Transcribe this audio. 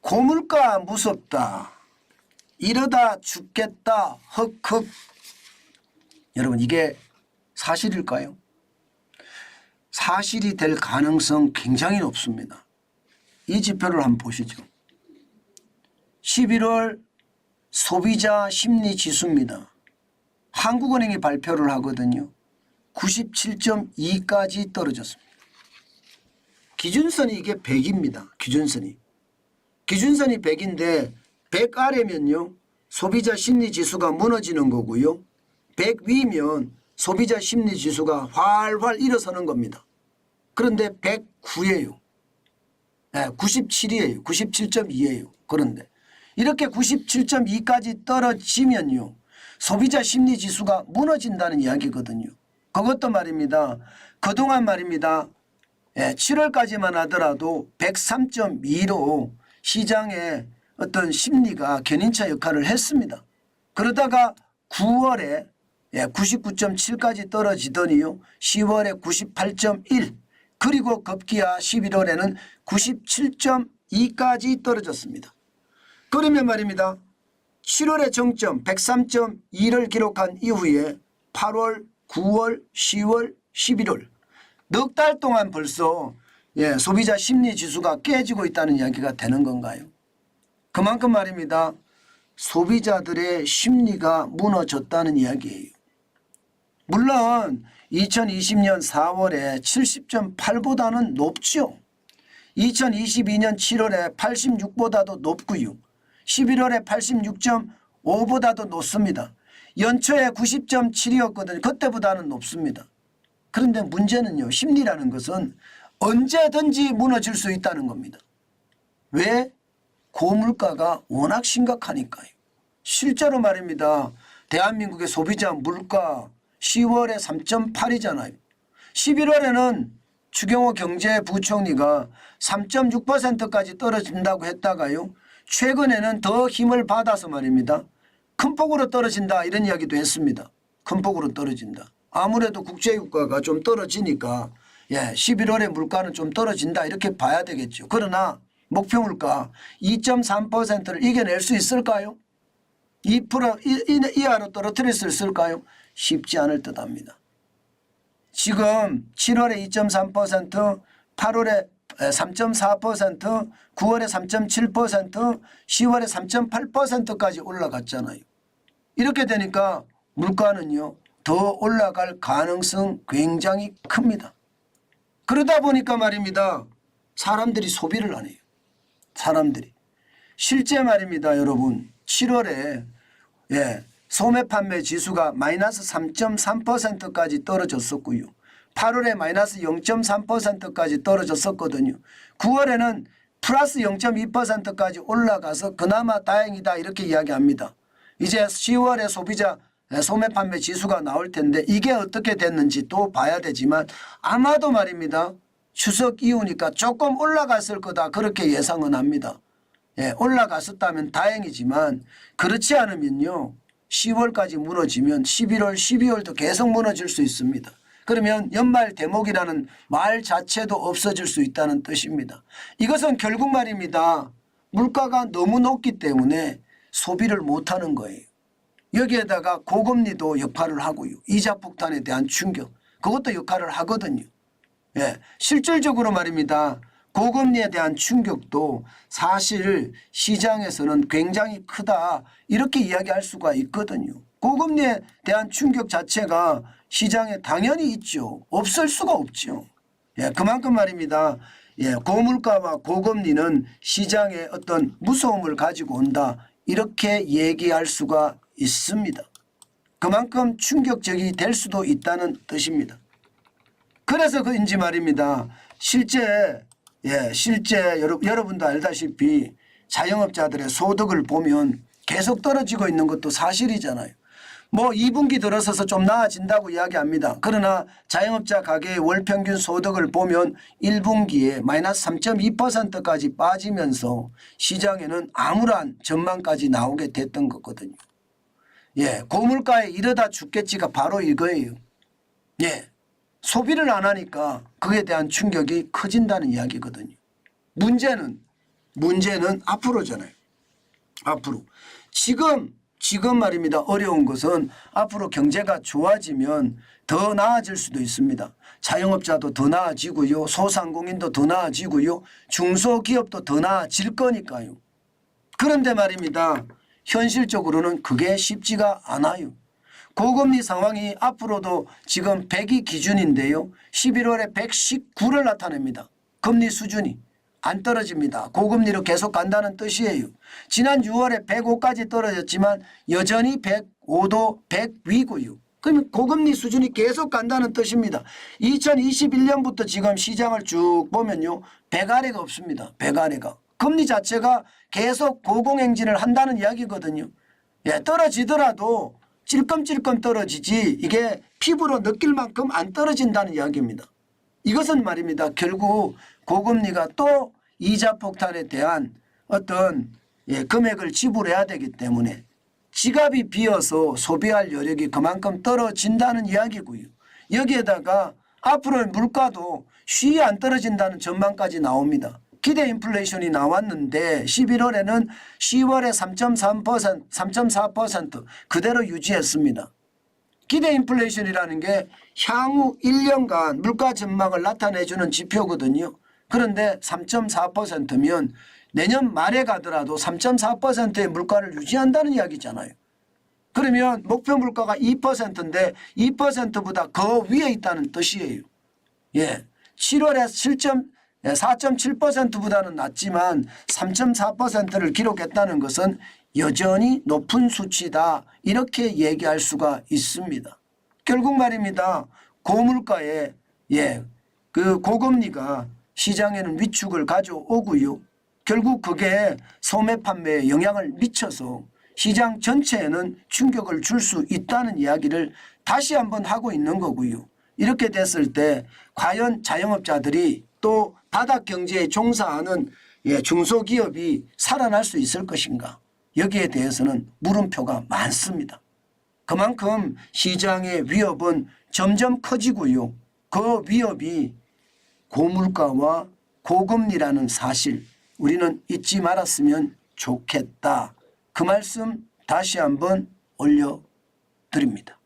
고물가 무섭다. 이러다 죽겠다. 흑흑. 여러분 이게 사실일까요? 사실이 될 가능성 굉장히 높습니다. 이 지표를 한번 보시죠. 11월 소비자 심리 지수입니다. 한국은행이 발표를 하거든요. 97.2까지 떨어졌습니다. 기준선이 이게 100입니다. 기준선이 100인데 100 아래면요 소비자 심리 지수가 무너지는 거고요. 100 위면 소비자 심리 지수가 활활 일어서는 겁니다. 그런데 109예요. 97이에요. 97.2예요. 그런데 이렇게 97.2까지 떨어지면요 소비자 심리 지수가 무너진다는 이야기거든요. 그것도 말입니다. 그동안 말입니다. 7월까지만 하더라도 103.2로 시장의 어떤 심리가 견인차 역할을 했습니다. 그러다가 9월에 99.7까지 떨어지더니요 10월에 98.1 그리고 급기야 11월에는 97.2까지 떨어졌습니다. 그러면 말입니다. 7월의 정점 103.2를 기록한 이후에 8월, 9월, 10월, 11월 넉 달 동안 벌써 소비자 심리 지수가 깨지고 있다는 이야기가 되는 건가요? 그만큼 말입니다. 소비자들의 심리가 무너졌다는 이야기예요. 물론 2020년 4월에 70.8보다는 높죠. 2022년 7월에 86보다도 높고요. 11월에 86.5보다도 높습니다. 연초에 90.7이었거든요. 그때보다는 높습니다. 그런데 문제는요. 심리라는 것은 언제든지 무너질 수 있다는 겁니다. 왜? 고물가가 워낙 심각하니까요. 실제로 말입니다. 대한민국의 소비자 물가 10월에 3.8이잖아요. 11월에는 추경호 경제부총리가 3.6%까지 떨어진다고 했다가요. 최근에는 더 힘을 받아서 말입니다. 큰 폭으로 떨어진다 이런 이야기도 했습니다. 큰 폭으로 떨어진다. 아무래도 국제유가가 좀 떨어지니까 11월에 물가는 좀 떨어진다 이렇게 봐야 되겠죠. 그러나 목표 물가 2.3%를 이겨낼 수 있을까요? 2% 이하로 떨어뜨릴 수 있을까요? 쉽지 않을 듯합니다. 지금 7월에 2.3%, 8월에 3.4%, 9월에 3.7%, 10월에 3.8%까지 올라갔잖아요. 이렇게 되니까 물가는요 더 올라갈 가능성 굉장히 큽니다. 그러다 보니까 말입니다. 사람들이 소비를 안 해요. 사람들이. 실제 말입니다. 여러분 7월에 소매 판매 지수가 마이너스 3.3%까지 떨어졌었고요. 8월에 마이너스 0.3%까지 떨어졌었거든요. 9월에는 플러스 0.2%까지 올라가서 그나마 다행이다 이렇게 이야기합니다. 이제 10월에 소비자 소매 판매 지수가 나올 텐데 이게 어떻게 됐는지 또 봐야 되지만 아마도 말입니다. 추석 이후니까 조금 올라갔을 거다 그렇게 예상은 합니다. 올라갔었다면 다행이지만 그렇지 않으면요. 10월까지 무너지면 11월, 12월도 계속 무너질 수 있습니다. 그러면 연말 대목이라는 말 자체도 없어질 수 있다는 뜻입니다. 이것은 결국 말입니다. 물가가 너무 높기 때문에 소비를 못하는 거예요. 여기에다가 고금리도 역할을 하고요. 이자 폭탄에 대한 충격 그것도 역할을 하거든요. 실질적으로 말입니다. 고금리에 대한 충격도 사실 시장에서는 굉장히 크다 이렇게 이야기할 수가 있거든요. 고금리에 대한 충격 자체가 시장에 당연히 있죠. 없을 수가 없죠. 그만큼 말입니다. 고물가와 고금리는 시장에 어떤 무서움을 가지고 온다 이렇게 얘기할 수가 있습니다. 그만큼 충격적이 될 수도 있다는 뜻입니다. 그래서 그인지 말입니다. 실제 여러분도 알다시피 자영업자들의 소득을 보면 계속 떨어지고 있는 것도 사실이잖아요. 뭐 2분기 들어서서 좀 나아진다고 이야기합니다. 그러나 자영업자 가게의 월평균 소득을 보면 1분기에 마이너스 3.2%까지 빠지면서 시장에는 암울한 전망까지 나오게 됐던 거거든요. 고물가에 이러다 죽겠지가 바로 이거예요. 소비를 안 하니까 그에 대한 충격이 커진다는 이야기거든요. 문제는 문제는 앞으로잖아요. 앞으로. 지금 말입니다. 어려운 것은 앞으로 경제가 좋아지면 더 나아질 수도 있습니다. 자영업자도 더 나아지고요. 소상공인도 더 나아지고요. 중소기업도 더 나아질 거니까요. 그런데 말입니다. 현실적으로는 그게 쉽지가 않아요. 고금리 상황이 앞으로도 지금 100이 기준인데요. 11월에 119를 나타냅니다. 금리 수준이 안 떨어집니다. 고금리로 계속 간다는 뜻이에요. 지난 6월에 105까지 떨어졌지만 여전히 105도 100 위고요. 그러면 고금리 수준이 계속 간다는 뜻입니다. 2021년부터 지금 시장을 쭉 보면요. 100 아래가 없습니다. 100 아래가. 금리 자체가 계속 고공행진을 한다는 이야기거든요. 예, 떨어지더라도 찔끔찔끔 떨어지지 이게 피부로 느낄 만큼 안 떨어진다는 이야기입니다. 이것은 말입니다. 결국 고금리가 또 이자 폭탄에 대한 어떤 금액을 지불해야 되기 때문에 지갑이 비어서 소비할 여력이 그만큼 떨어진다는 이야기고요. 여기에다가 앞으로의 물가도 쉬이 안 떨어진다는 전망까지 나옵니다. 기대 인플레이션이 나왔는데 11월에는 10월에 3.3%, 3.4% 그대로 유지했습니다. 기대 인플레이션이라는 게 향후 1년간 물가 전망을 나타내주는 지표거든요. 그런데 3.4%면 내년 말에 가더라도 3.4%의 물가를 유지한다는 이야기잖아요. 그러면 목표 물가가 2%인데 2%보다 더 위에 있다는 뜻이에요. 예, 7월에 4.7%보다는 낮지만 3.4%를 기록했다는 것은 여전히 높은 수치다 이렇게 얘기할 수가 있습니다. 결국 말입니다. 고물가에 그 고금리가 시장에는 위축을 가져오고요. 결국 그게 소매 판매에 영향을 미쳐서 시장 전체에는 충격을 줄 수 있다는 이야기를 다시 한번 하고 있는 거고요. 이렇게 됐을 때 과연 자영업자들이 또 바닥경제에 종사하는 중소기업이 살아날 수 있을 것인가. 여기에 대해서는 물음표가 많습니다. 그만큼 시장의 위협은 점점 커지고요. 그 위협이 고물가와 고금리라는 사실 우리는 잊지 말았으면 좋겠다. 그 말씀 다시 한번 올려드립니다.